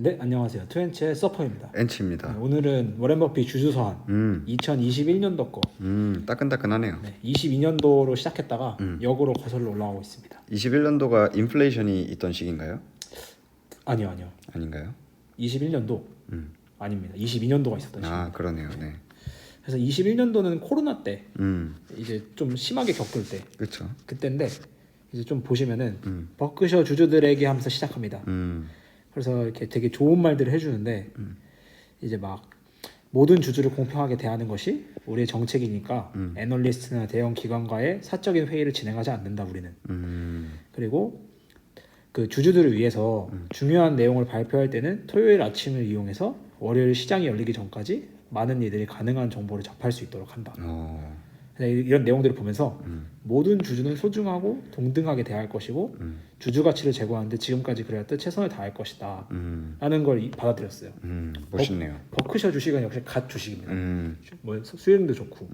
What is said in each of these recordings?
네, 안녕하세요. 트렌치의 서퍼입니다. 엔치입니다. 네, 오늘은 워렌 버핏 주주서한 2021년도 거. 따끈따끈하네요. 네, 22년도로 시작했다가 음. 역으로 거슬러 올라가고 있습니다. 21년도가 인플레이션이 있던 시기인가요? 아니요. 아닌가요? 21년도 아닙니다. 22년도가 있었던 시기. 아, 그러네요. 네. 그래서 21년도는 코로나 때 음, 이제 좀 심하게 겪을 때 그렇죠. 그때인데 이제 좀 보시면은 버크셔 주주들에게 하면서 시작합니다. 그래서 이렇게 되게 좋은 말들을 해주는데 이제 막 모든 주주를 공평하게 대하는 것이 우리의 정책이니까 애널리스트나 대형 기관과의 사적인 회의를 진행하지 않는다 우리는. 그리고 그 주주들을 위해서 중요한 내용을 발표할 때는 토요일 아침을 이용해서 월요일 시장이 열리기 전까지 많은 이들이 가능한 정보를 접할 수 있도록 한다. 이런 내용들을 보면서 모든 주주는 소중하고 동등하게 대할 것이고 주주 가치를 제고하는데 지금까지 그래왔듯 최선을 다할 것이다 라는 걸 받아들였어요. 멋있네요. 버크셔 주식은 역시 갓 주식입니다. 뭐 수익도 좋고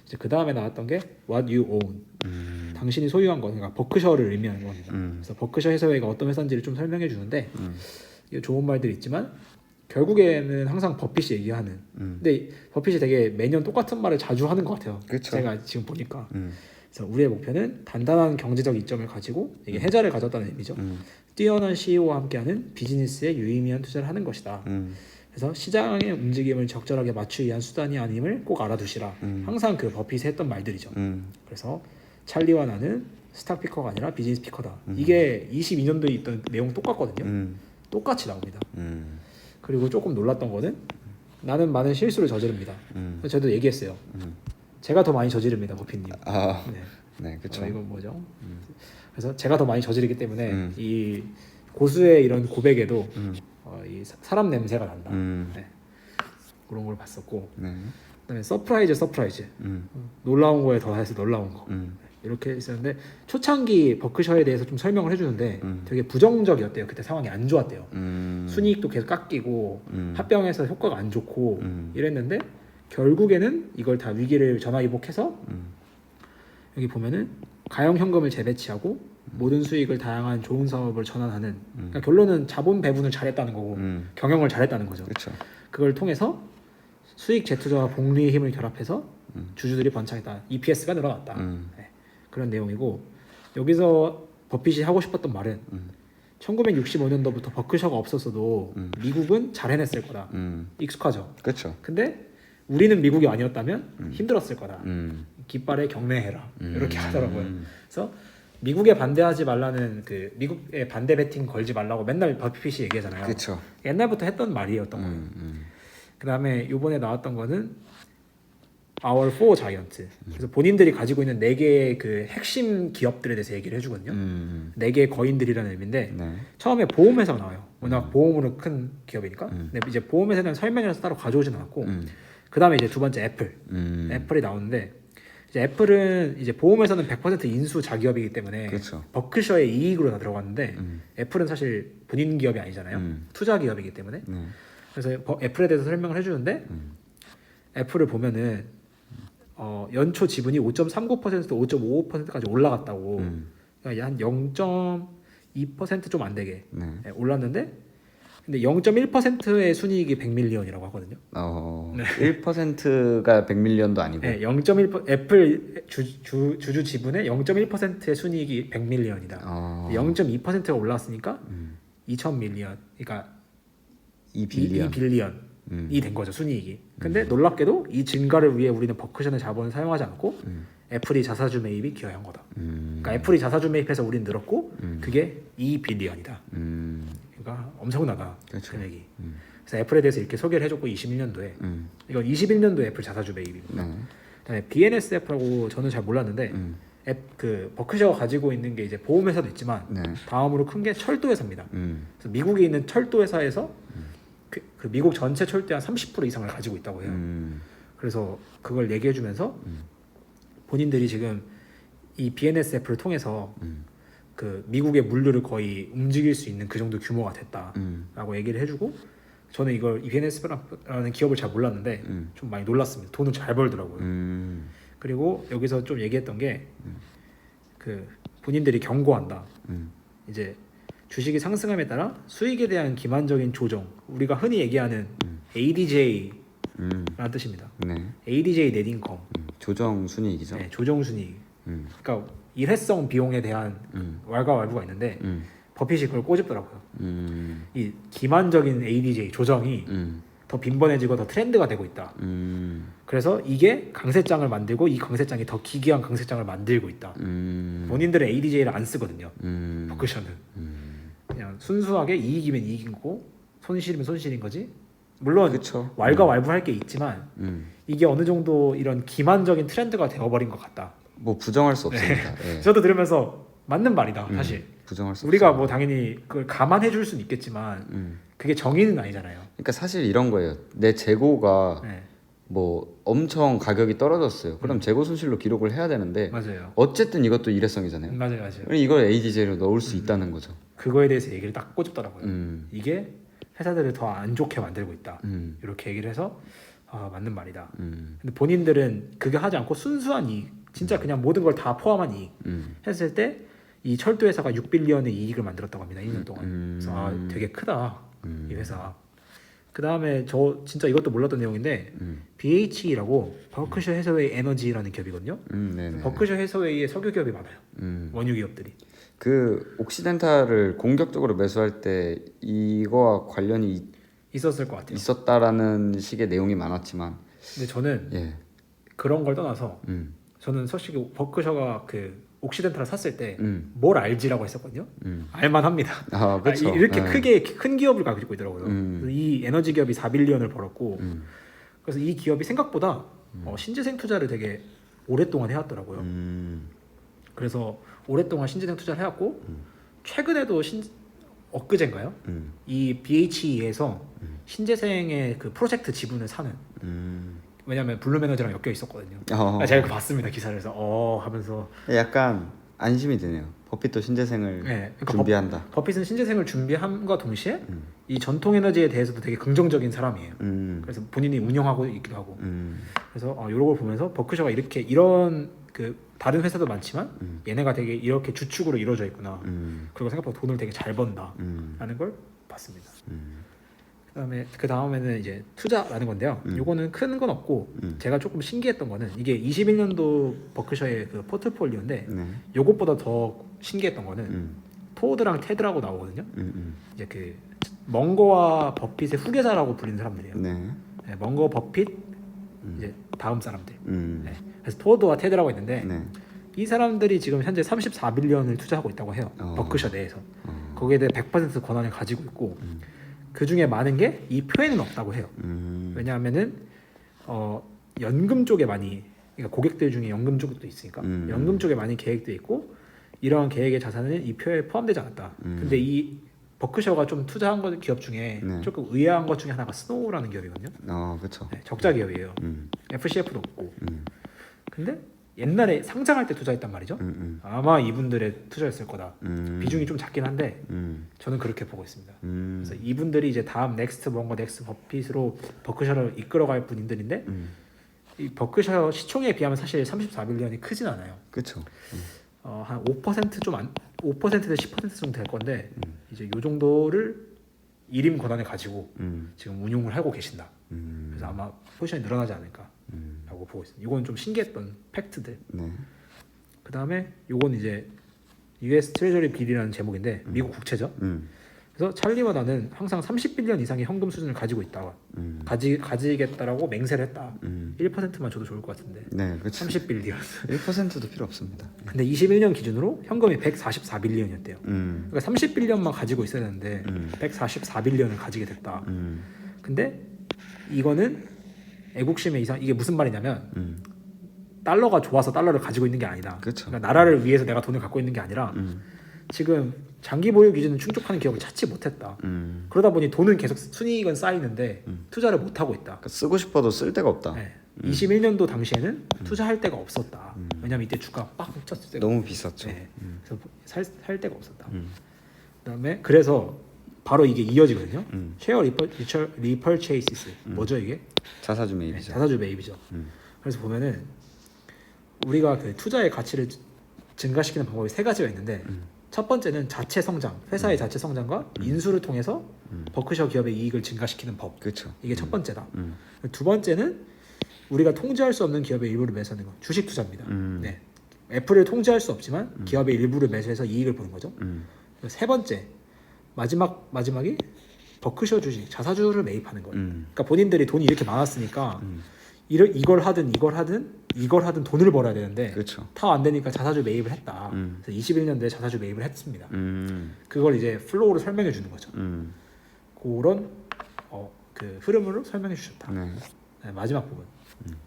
이제 그 다음에 나왔던 게 What you own, 당신이 소유한 거, 그러니까 버크셔를 의미하는 겁니다. 그래서 버크셔 해서웨이가 어떤 회사인지를 좀 설명해 주는데 이게 좋은 말들이 있지만 결국에는 항상 버핏이 얘기하는 근데 버핏이 되게 매년 똑같은 말을 자주 하는 것 같아요. 그쵸. 제가 지금 보니까 그래서 우리의 목표는 단단한 경제적 이점을 가지고 이게 해자를 가졌다는 의미죠. 뛰어난 CEO와 함께하는 비즈니스에 유의미한 투자를 하는 것이다. 그래서 시장의 움직임을 적절하게 맞추기 위한 수단이 아님을 꼭 알아두시라. 항상 그 버핏이 했던 말들이죠. 그래서 찰리와 나는 스탁 피커가 아니라 비즈니스 피커다. 이게 22년도에 있던 내용 똑같거든요. 똑같이 나옵니다. 그리고 조금 놀랐던 거는 나는 많은 실수를 저지릅니다. 저도 얘기했어요. 제가 더 많이 저지릅니다, 버핏님. 아, 네, 네, 그렇죠. 이건 뭐죠? 그래서 제가 더 많이 저지르기 때문에 이 고수의 이런 고백에도 이 사람 냄새가 난다. 네, 그런 걸 봤었고, 네. 그다음에 서프라이즈. 놀라운 거에 더해서 놀라운 거. 이렇게 있었는데 초창기 버크셔에 대해서 좀 설명을 해주는데 되게 부정적이었대요. 그때 상황이 안 좋았대요. 순이익도 계속 깎이고 합병해서 효과가 안 좋고 이랬는데 결국에는 이걸 다 위기를 전화위복해서 여기 보면은 가용 현금을 재배치하고 모든 수익을 다양한 좋은 사업을 전환하는 그러니까 결론은 자본 배분을 잘했다는 거고 경영을 잘했다는 거죠. 그렇죠. 그걸 통해서 수익 재투자와 복리의 힘을 결합해서 주주들이 번창했다. EPS가 늘어났다. 네, 그런 내용이고 여기서 버핏이 하고 싶었던 말은 1965년도부터 버크셔가 없었어도 미국은 잘 해냈을 거다. 익숙하죠. 그렇죠. 근데 우리는 미국이 아니었다면 힘들었을 거다. 깃발에 경례해라. 이렇게 하더라고요. 그래서 미국에 반대하지 말라는 그 미국에 반대 배팅 걸지 말라고 맨날 버핏이 얘기하잖아요. 그렇죠. 옛날부터 했던 말이었던 거예요. 그 다음에 이번에 나왔던 거는 Our Four Giant. 그래서 본인들이 가지고 있는 4개의 그 핵심 기업들에 대해서 얘기를 해주거든요. 4개의 거인들이라는 의미인데 네. 처음에 보험회사가 나와요. 워낙 보험으로 큰 기업이니까. 근데 이제 보험회사는 설명이라서 따로 가져오진 않았고 그 다음에 이제 두 번째 애플. 애플이 나오는데 이제 애플은 이제 보험회사는 100% 인수 자기업이기 때문에 그렇죠. 버크셔의 이익으로 다 들어갔는데 애플은 사실 본인 기업이 아니잖아요. 투자 기업이기 때문에. 그래서 애플에 대해서 설명을 해주는데 애플을 보면은 연초 지분이 5.39%에서 5.55%까지 올라갔다고. 그러니까 한 0.2% 좀 안 되게 네. 올랐는데 근데 0.1%의 순이익이 100밀리언이라고 하거든요. 1%가 100밀리언도 아니고. 네, 0.1% 애플 주주 지분의 0.1%의 순이익이 100밀리언이다. 0.2%가 올랐으니까 2,000밀리언. 그러니까 2빌리언이 된 거죠, 순이익이. 근데 놀랍게도 이 증가를 위해 우리는 버크셔의 자본을 사용하지 않고 애플이 자사주 매입이 기여한 거다. 그러니까 애플이 자사주 매입해서 우리는 늘었고 그게 2빌리언이다. 그러니까 엄청나다. 그렇죠. 금액이. 그래서 애플에 대해서 이렇게 소개를 해줬고 21년도에 이건 21년도 애플 자사주 매입입니다. 그다음에 BNSF라고 저는 잘 몰랐는데 그 버크셔가 가지고 있는 게 이제 보험회사도 있지만 다음으로 큰 게 철도회사입니다. 그래서 미국에 있는 철도회사에서 그 미국 전체 철도의 한 30% 이상을 가지고 있다고 해요. 그래서 그걸 얘기해주면서 본인들이 지금 이 BNSF를 통해서 그 미국의 물류를 거의 움직일 수 있는 그 정도 규모가 됐다라고 얘기를 해주고 저는 이걸 BNSF라는 기업을 잘 몰랐는데 좀 많이 놀랐습니다. 돈을 잘 벌더라고요. 그리고 여기서 좀 얘기했던 게 그 본인들이 경고한다. 이제 주식이 상승함에 따라 수익에 대한 기만적인 조정, 우리가 흔히 얘기하는 ADJ라는 뜻입니다. 네. ADJ 넷인컴, 조정 순이익이죠. 네, 조정 순이익. 그러니까 일회성 비용에 대한 왈가왈부가 있는데 버핏이 그걸 꼬집더라고요. 이 기만적인 ADJ 조정이 더 빈번해지고 더 트렌드가 되고 있다. 그래서 이게 강세장을 만들고 이 강세장이 더 기괴한 강세장을 만들고 있다. 본인들은 ADJ를 안 쓰거든요. 버크셔는 그냥 순수하게 이익이면 이익인 거고 손실이면 손실인 거지. 물론 그쵸. 왈가왈부할 게 있지만 이게 어느 정도 이런 기만적인 트렌드가 되어버린 것 같다. 뭐 부정할 수 없습니다. 예. 저도 들으면서 맞는 말이다. 사실 부정할 수 우리가 없어요. 뭐 당연히 그걸 감안해 줄 수는 있겠지만 그게 정의는 아니잖아요. 그러니까 사실 이런 거예요. 내 재고가 네, 뭐 엄청 가격이 떨어졌어요. 그럼 재고 손실로 기록을 해야 되는데 맞아요. 어쨌든 이것도 일회성이잖아요. 맞아요. 이걸 ADJ로 넣을 수 있다는 거죠. 그거에 대해서 얘기를 딱 꼬집더라고요. 음. 이게 회사들을 더 안 좋게 만들고 있다. 음. 이렇게 얘기를 해서 아, 맞는 말이다. 음. 근데 본인들은 그게 하지 않고 순수한 이익, 진짜 그냥 모든 걸 다 포함한 이익 했을 때 이 철도 회사가 6빌리언의 이익을 만들었다고 합니다. 2년 동안. 그래서 아, 되게 크다. 이 회사. 그 다음에 저 진짜 이것도 몰랐던 내용인데 BHE라고 버크셔 해서웨이 에너지라는 기업이거든요. 네네. 버크셔 해서웨이의 석유 기업이 많아요. 원유 기업들이. 그 옥시덴탈을 공격적으로 매수할 때 이거와 관련이 있었을 것 같아요. 있었다라는 식의 내용이 많았지만, 근데 저는 예, 그런 걸 떠나서 저는 솔직히 버크셔가 그 옥시덴탈을 샀을 때 뭘 알지라고 했었거든요. 알만합니다. 아, 그렇죠. 이렇게 네. 크게 큰 기업을 가지고 있더라고요. 그래서 이 에너지 기업이 4빌리언을 벌었고, 그래서 이 기업이 생각보다 신재생 투자를 되게 오랫동안 해왔더라고요. 그래서 오랫동안 신재생 투자를 해왔고, 최근에도 엊그젠가요? 이 BHE에서 신재생의 그 프로젝트 지분을 사는. 왜냐면 블룸에너지랑 엮여 있었거든요. 제가 그거 봤습니다, 기사를. 해서 하면서 약간 안심이 드네요. 버핏도 신재생을 네, 그러니까 준비한다. 버핏은 신재생을 준비함과 동시에 이 전통 에너지에 대해서도 되게 긍정적인 사람이에요. 그래서 본인이 운영하고 있기도 하고. 그래서 이런 걸 보면서 버크셔가 이렇게 이런 그 다른 회사도 많지만 얘네가 되게 이렇게 주축으로 이루어져 있구나. 그리고 생각보다 돈을 되게 잘 번다라는 걸 봤습니다. 그 다음에는 이제 투자라는 건데요. 요거는 큰 건 없고 제가 조금 신기했던 거는 이게 21년도 버크셔의 그 포트폴리오인데 네. 요것보다 더 신기했던 거는 토드랑 테드라고 나오거든요. 이제 그 멍거와 버핏의 후계자라고 불리는 사람들이에요. 네. 네, 멍거 버핏 이제 다음 사람들. 네. 그래서 토드와 테드라고 있는데 네. 이 사람들이 지금 현재 34빌리언을 투자하고 있다고 해요. 버크셔 내에서. 거기에 대해 100% 권한을 가지고 있고 그 중에 많은 게 이 표에는 없다고 해요. 왜냐하면은 연금 쪽에 많이, 그러니까 고객들 중에 연금 쪽도 있으니까 연금 쪽에 많이 계획돼 있고 이러한 계획의 자산은 이 표에 포함되지 않았다. 근데 이 버크셔가 좀 투자한 것 기업 중에 네. 조금 의아한 것 중에 하나가 스노우라는 기업이거든요. 그렇죠. 네, 적자 기업이에요. FCF도 없고. 근데 옛날에 상장할 때 투자했단 말이죠. 아마 이분들의 투자였을 거다. 비중이 좀 작긴 한데 저는 그렇게 보고 있습니다. 그래서 이분들이 이제 다음 넥스트 뭔가 넥스트 버핏으로 버크셔를 이끌어갈 분들인데 이 버크셔 시총에 비하면 사실 34빌리언이 크진 않아요. 그렇죠. 한 5%대 10% 정도 될 건데 이제 요 정도를 일임 권한을 가지고 지금 운용을 하고 계신다. 그래서 아마 포지션이 늘어나지 않을까라고 보고 있습니다. 이건 좀 신기했던 팩트들. 네. 그 다음에 요건 이제 US 트레저리 빌이라는 제목인데 미국 국채죠. 그래서 찰리와 나는 항상 30빌리언 이상의 현금 수준을 가지고 있다. 가지겠다라고 맹세를 했다. 1%만 줘도 좋을 것 같은데. 네, 그렇죠. 30빌리언. 1%도 필요 없습니다. 근데 21년 기준으로 현금이 144빌리언이었대요. 음. 그러니까 30빌리언만 가지고 있어야 되는데 144빌리언을 가지게 됐다. 근데 이거는 애국심의 이상, 이게 무슨 말이냐면 달러가 좋아서 달러를 가지고 있는 게 아니다. 그쵸. 그러니까 나라를 위해서 내가 돈을 갖고 있는 게 아니라 지금 장기 보유 기준을 충족하는 기업을 찾지 못했다. 그러다 보니 돈은 계속 순이익은 쌓이는데 투자를 못 하고 있다. 그러니까 쓰고 싶어도 쓸 데가 없다. 네. 21년도 당시에는 투자할 데가 없었다. 왜냐면 이때 주가 빡 쳤을 때 너무 비쌌죠. 네. 그래서 살 데가 없었다. 그다음에 그래서 바로 이게 이어지거든요. 쉐어 리퍼체이시스 뭐죠 이게? 자사주 네, 매입이죠. 자사주 매입이죠. 그래서 보면은 우리가 그 투자의 가치를 증가시키는 방법이 세 가지가 있는데 첫 번째는 자체 성장, 회사의 자체 성장과 인수를 통해서 버크셔 기업의 이익을 증가시키는 법. 그렇죠. 이게 첫 번째다. 두 번째는 우리가 통제할 수 없는 기업의 일부를 매수하는 거, 주식 투자입니다. 네. 애플을 통제할 수 없지만 기업의 일부를 매수해서 이익을 보는 거죠. 세 번째, 마지막이 버크셔 주식, 자사주를 매입하는 거예요. 그러니까 본인들이 돈이 이렇게 많았으니까 이걸 하든 돈을 벌어야 되는데 그렇죠. 다 안 되니까 자사주 매입을 했다. 그래서 21년도에 자사주 매입을 했습니다. 그걸 이제 플로우로 설명해 주는 거죠. 그런 그 흐름으로 설명해 주셨다. 네. 네, 마지막 부분.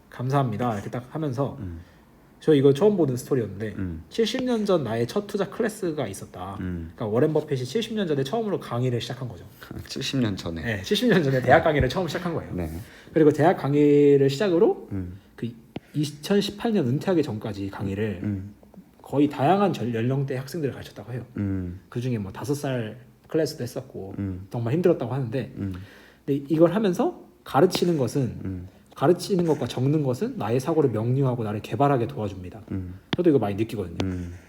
감사합니다. 이렇게 딱 하면서 저 이거 처음 보는 스토리였는데 70년 전 나의 첫 투자 클래스가 있었다. 그러니까 워렌 버핏이 70년 전에 처음으로 강의를 시작한 거죠. 70년 전에. 네, 70년 전에 대학 강의를 처음 시작한 거예요. 네. 그리고 대학 강의를 시작으로 그 2018년 은퇴하기 전까지 강의를 거의 다양한 연령대 학생들을 가르쳤다고 해요. 그 중에 뭐 5살 클래스도 했었고 정말 힘들었다고 하는데 근데 이걸 하면서 가르치는 것과 적는 것은 나의 사고를 명료하고 나를 개발하게 도와줍니다. 저도 이거 많이 느끼거든요.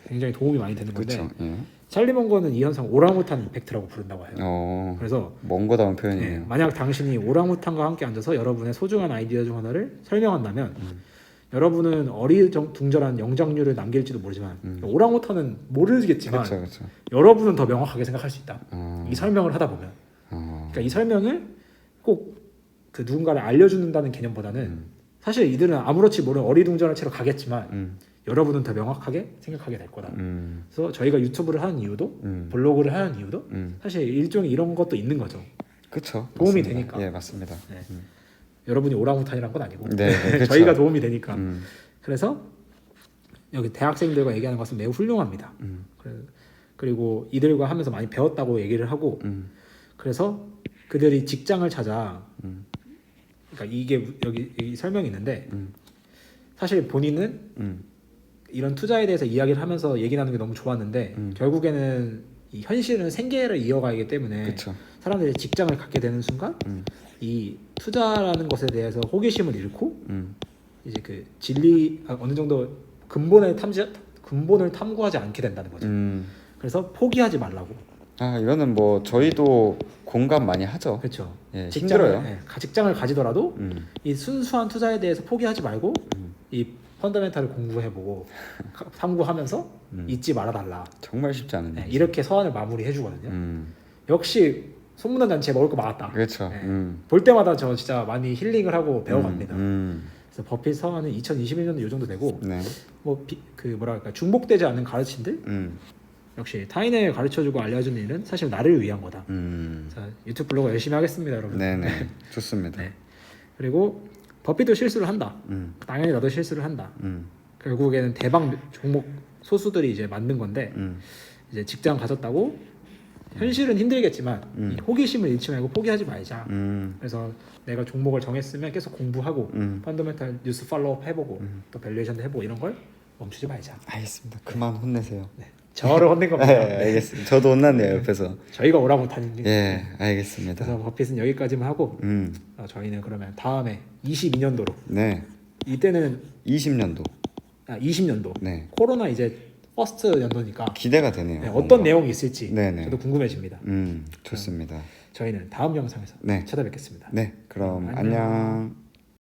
굉장히 도움이 많이 되는 건데 그렇죠. 예. 찰리 먼거는 이 현상 오랑우탄 이펙트라고 부른다고 해요. 그래서 먼거다운 표현이네요. 만약 당신이 오랑우탄과 함께 앉아서 여러분의 소중한 아이디어 중 하나를 설명한다면 여러분은 어리둥절한 영장류를 남길지도 모르지만 오랑우탄은 모르겠지만 그렇죠. 여러분은 더 명확하게 생각할 수 있다. 이 설명을 하다 보면 그러니까 이 설명을 꼭 그 누군가를 알려준다는 개념보다는 사실 이들은 아무렇지 모른 어리둥절한 채로 가겠지만 여러분은 더 명확하게 생각하게 될 거다. 그래서 저희가 유튜브를 하는 이유도 블로그를 하는 이유도 사실 일종의 이런 것도 있는 거죠. 그렇죠. 도움이 맞습니다. 되니까. 예, 맞습니다. 네. 여러분이 오랑우탄이란 건 아니고 네, 그렇죠. 저희가 도움이 되니까. 그래서 여기 대학생들과 얘기하는 것은 매우 훌륭합니다. 그리고 이들과 하면서 많이 배웠다고 얘기를 하고 그래서 그들이 직장을 찾아 그러니까 이게 여기 이 설명이 있는데 사실 본인은 이런 투자에 대해서 이야기를 하면서 얘기 나누는 게 너무 좋았는데 결국에는 이 현실은 생계를 이어가기 때문에 그렇죠. 사람들이 직장을 갖게 되는 순간 이 투자라는 것에 대해서 호기심을 잃고 이제 그 어느 정도 근본을 탐구하지 않게 된다는 거죠. 그래서 포기하지 말라고. 이거는 뭐 저희도 공감 많이 하죠. 그렇죠. 예, 힘들어요. 직장을 가지더라도 이 순수한 투자에 대해서 포기하지 말고 이 펀더멘탈을 공부해보고 탐구하면서 잊지 말아달라. 정말 쉽지 않은 일이죠. 이렇게 서한을 마무리해주거든요. 역시 소문난 잔치에 먹을 거 많았다. 그렇죠. 볼 때마다 저 진짜 많이 힐링을 하고 배워갑니다. 그래서 버핏 서한은 2021년도 이 정도 되고 네. 뭐랄까 중복되지 않는 가르침들 역시 타인을 가르쳐주고 알려주는 일은 사실 나를 위한 거다. 자, 유튜브 블로그 열심히 하겠습니다, 여러분. 네네. 좋습니다. 네. 그리고 버핏도 실수를 한다. 당연히 나도 실수를 한다. 결국에는 대박 종목 소수들이 이제 만든 건데 이제 직장 가졌다고 현실은 힘들겠지만 이 호기심을 잃지 말고 포기하지 말자. 그래서 내가 종목을 정했으면 계속 공부하고 펀더멘탈 뉴스 팔로우업 해보고 또 밸류에이션도 해보고 이런 걸 멈추지 말자. 알겠습니다. 그만 혼내세요. 네. 저를 혼낸 겁니다. 네, 알겠습니다. 저도 혼났네요 옆에서. 저희가 오라못하는 예, 알겠습니다. 그래서 버핏은 여기까지만 하고 저희는 그러면 다음에 22년도로 네. 이때는 20년도. 20년도 네. 코로나 이제 퍼스트 연도니까 기대가 되네요. 네, 어떤 내용이 있을지 네네. 저도 궁금해집니다. 좋습니다. 저희는 다음 영상에서 네. 찾아뵙겠습니다. 네, 그럼 안녕.